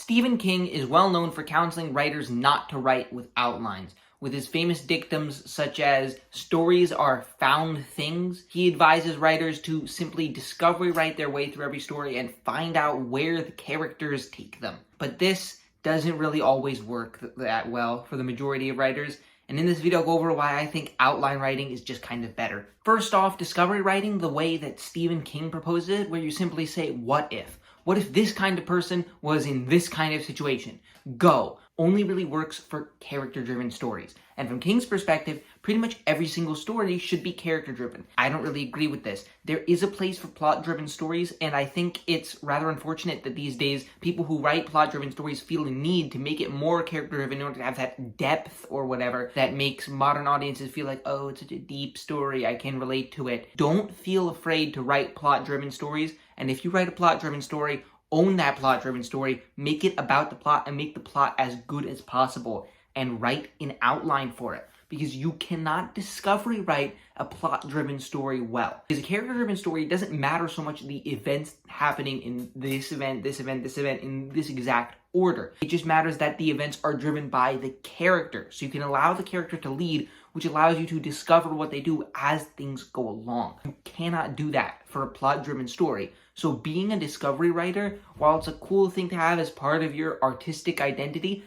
Stephen King is well known for counseling writers not to write with outlines. With his famous dictums such as, "Stories are found things," he advises writers to simply discovery write their way through every story and find out where the characters take them. But this doesn't really always work that well for the majority of writers, and in this video I'll go over why I think outline writing is just kind of better. First off, discovery writing the way that Stephen King proposes it, where you simply say, what if? What if this kind of person was in this kind of situation? Go. Only really works for character-driven stories. And from King's perspective, pretty much every single story should be character-driven. I don't really agree with this. There is a place for plot-driven stories, and I think it's rather unfortunate that these days people who write plot-driven stories feel a need to make it more character-driven in order to have that depth or whatever that makes modern audiences feel like, oh, it's such a deep story, I can relate to it. Don't feel afraid to write plot-driven stories, and if you write a plot-driven story, own that plot-driven story, make it about the plot, and make the plot as good as possible, and write an outline for it. Because you cannot discovery write a plot-driven story well. Because a character-driven story doesn't matter so much the events happening in this event, this event, this event, in this exact order. It just matters that the events are driven by the character. So you can allow the character to lead, which allows you to discover what they do as things go along. You cannot do that for a plot-driven story. So being a discovery writer, while it's a cool thing to have as part of your artistic identity,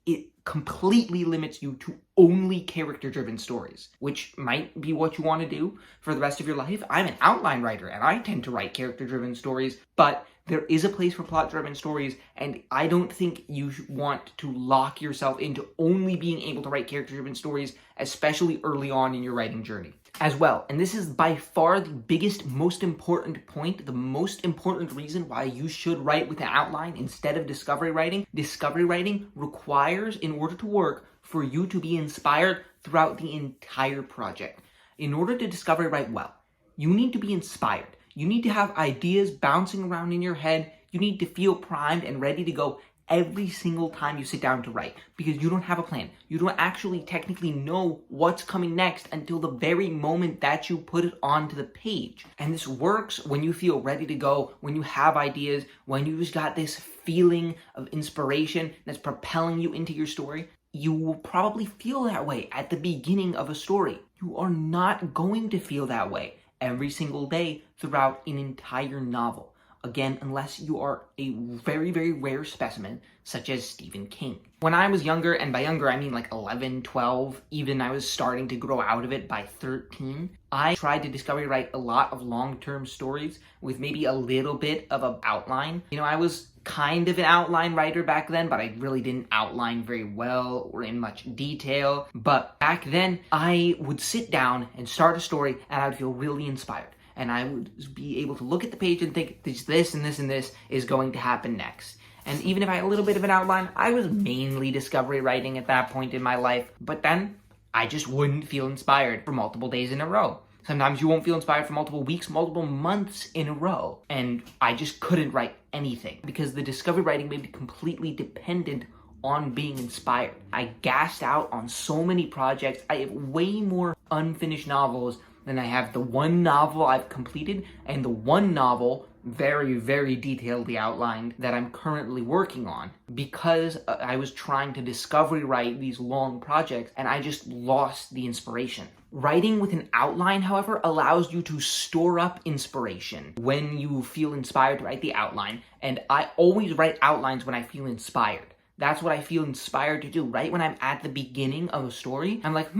it completely limits you to only character-driven stories, which might be what you want to do for the rest of your life. I'm an outline writer, and I tend to write character-driven stories, but there is a place for plot-driven stories, and I don't think you want to lock yourself into only being able to write character-driven stories, especially early on in your writing journey. As well, and this is by far the biggest, most important point, the most important reason why you should write with an outline instead of discovery writing requires, in order to work, for you to be inspired throughout the entire project. In order to discovery write well, you need to be inspired. You need to have ideas bouncing around in your head. You need to feel primed and ready to go every single time you sit down to write, because you don't have a plan. You don't actually technically know what's coming next until the very moment that you put it onto the page. And this works when you feel ready to go, when you have ideas, when you just got this feeling of inspiration that's propelling you into your story. You will probably feel that way at the beginning of a story. You are not going to feel that way every single day throughout an entire novel. Again, unless you are a very, very rare specimen, such as Stephen King. When I was younger, and by younger I mean like 11, 12, even I was starting to grow out of it by 13, I tried to discovery write a lot of long-term stories with maybe a little bit of an outline. You know, I was kind of an outline writer back then, but I really didn't outline very well or in much detail. But back then, I would sit down and start a story, and I would feel really inspired. And I would be able to look at the page and think, this and this and this is going to happen next. And even if I had a little bit of an outline, I was mainly discovery writing at that point in my life. But then, I just wouldn't feel inspired for multiple days in a row. Sometimes you won't feel inspired for multiple weeks, multiple months in a row. And I just couldn't write anything, because the discovery writing made me completely dependent on being inspired. I gassed out on so many projects. I have way more unfinished novels than I have the one novel I've completed, and the one novel, very, very detailedly outlined, that I'm currently working on, because I was trying to discovery write these long projects, and I just lost the inspiration. Writing with an outline, however, allows you to store up inspiration when you feel inspired to write the outline, and I always write outlines when I feel inspired. That's what I feel inspired to do, right? When I'm at the beginning of a story, I'm like,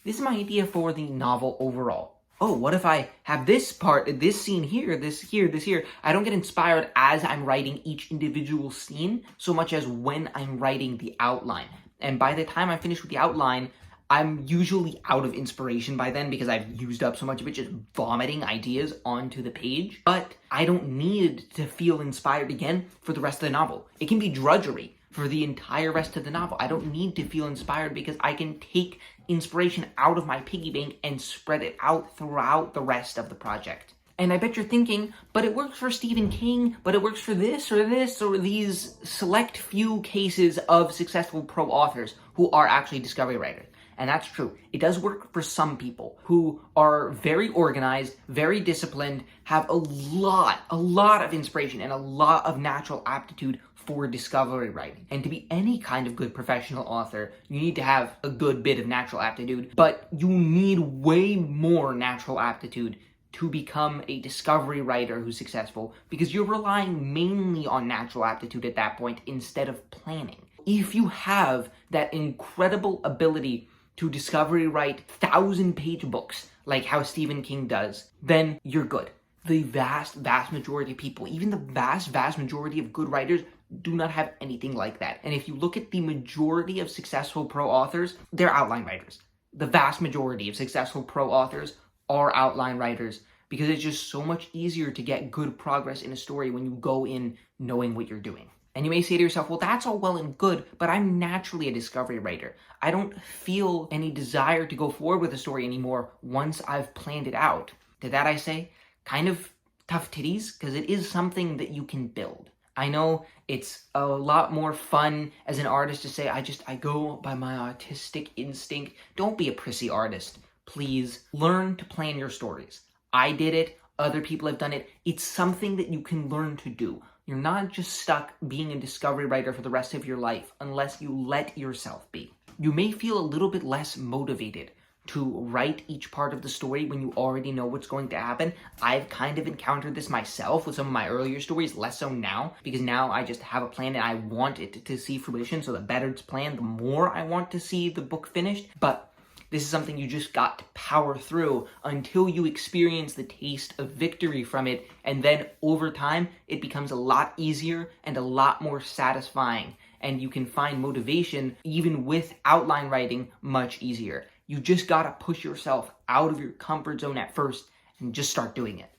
this is my idea for the novel overall. Oh, what if I have this part, this scene here, this here, this here. I don't get inspired as I'm writing each individual scene so much as when I'm writing the outline. And by the time I'm finished with the outline, I'm usually out of inspiration by then, because I've used up so much of it just vomiting ideas onto the page. But I don't need to feel inspired again for the rest of the novel. It can be drudgery for the entire rest of the novel. I don't need to feel inspired, because I can take inspiration out of my piggy bank and spread it out throughout the rest of the project. And I bet you're thinking, but it works for Stephen King, but it works for this, or these select few cases of successful pro authors who are actually discovery writers. And that's true. It does work for some people who are very organized, very disciplined, have a lot of inspiration and a lot of natural aptitude for discovery writing. And to be any kind of good professional author, you need to have a good bit of natural aptitude, but you need way more natural aptitude to become a discovery writer who's successful, because you're relying mainly on natural aptitude at that point instead of planning. If you have that incredible ability to discovery write 1,000-page books like how Stephen King does, then you're good. The vast majority of people, even the vast majority of good writers, do not have anything like that. And if you look at the majority of successful pro authors, they're outline writers. The vast majority of successful pro authors are outline writers, because it's just so much easier to get good progress in a story when you go in knowing what you're doing. And you may say to yourself, well, that's all well and good, but I'm naturally a discovery writer. I don't feel any desire to go forward with a story anymore once I've planned it out. To that I say, kind of tough titties, because it is something that you can build. I know it's a lot more fun as an artist to say, I go by my artistic instinct. Don't be a prissy artist. Please learn to plan your stories. I did it. Other people have done it. It's something that you can learn to do. You're not just stuck being a discovery writer for the rest of your life unless you let yourself be. You may feel a little bit less motivated to write each part of the story when you already know what's going to happen. I've kind of encountered this myself with some of my earlier stories, less so now, because now I just have a plan and I want it to see fruition, so the better it's planned, the more I want to see the book finished. But this is something you just got to power through until you experience the taste of victory from it, and then over time, it becomes a lot easier and a lot more satisfying, and you can find motivation even with outline writing much easier. You just gotta push yourself out of your comfort zone at first and just start doing it.